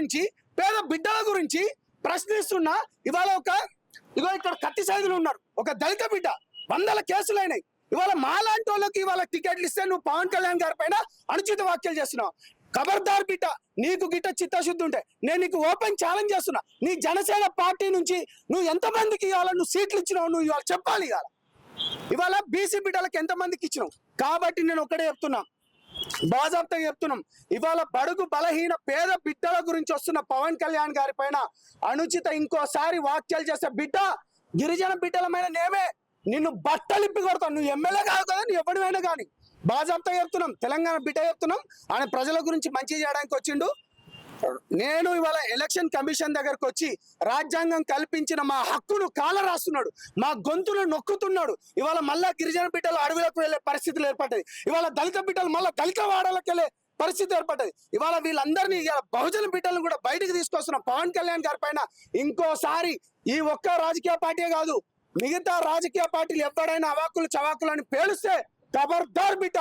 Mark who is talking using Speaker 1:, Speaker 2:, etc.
Speaker 1: గురించి పేద బిడ్డల గురించి ప్రశ్నిస్తున్నా ఇవాళ ఇగో ఇక్కడ కత్తి సైదులు ఉన్నారు, ఒక దళిత బిడ్డ, వందల కేసులు అయినాయి. ఇవాళ మాలాంటి వాళ్ళకి ఇవాళ టికెట్లు ఇస్తే నువ్వు పవన్ కళ్యాణ్ గారి పైన అనుచిత వ్యాఖ్యలు చేస్తున్నావు. ఖబర్దార్ బిడ్డ, నీకు గిట్ట చిత్తశుద్ధి ఉంటే నేను నీకు ఓపెన్ ఛాలెంజ్ చేస్తున్నా. నీ జనసేన పార్టీ నుంచి నువ్వు ఎంతమందికి ఇవాళ నువ్వు సీట్లు ఇచ్చినావు నువ్వు ఇవాళ చెప్పాలి. ఇవాళ బీసీ బిడ్డలకు ఎంతమందికి ఇచ్చినావు. కాబట్టి నేను ఒకటే చెప్తున్నా, బాజాబ్తా చెప్తున్నాం, ఇవాళ బడుగు బలహీన పేద బిడ్డల గురించి వస్తున్న పవన్ కళ్యాణ్ గారి పైన అనుచిత ఇంకోసారి వ్యాఖ్యలు చేసే బిడ్డ, గిరిజన బిడ్డలమైన నేమే నిన్ను బట్టలిప్పి కొడతాను. నువ్వు ఎమ్మెల్యే కాదు కదా, నువ్వు ఎవరివైనా కానీ. బాజాబ్తా చెప్తున్నాం, తెలంగాణ బిడ్డ చెప్తున్నాం. ఆయన ప్రజల గురించి మంచి చేయడానికి వచ్చిండు. నేను ఇవాళ ఎలక్షన్ కమిషన్ దగ్గరకు వచ్చి రాజ్యాంగం కల్పించిన మా హక్కును కాల రాస్తున్నాడు, మా గొంతును నొక్కుతున్నాడు. ఇవాళ మళ్ళా గిరిజన బిడ్డలు అడవులకు వెళ్లే పరిస్థితులు ఏర్పడ్డది. ఇవాళ దళిత బిడ్డలు మళ్ళా దళిత వాడలకు వెళ్లే పరిస్థితి ఏర్పడ్డది. ఇవాళ వీళ్ళందరినీ బహుజన బిడ్డలను కూడా బయటకు తీసుకొస్తున్న పవన్ కళ్యాణ్ గారి పైన ఇంకోసారి ఈ ఒక్క రాజకీయ పార్టీ కాదు, మిగతా రాజకీయ పార్టీలు ఎవరైనా అవాకులు చవాకులు అని పేలుస్తే ఖబర్దార్ బిడ్డ,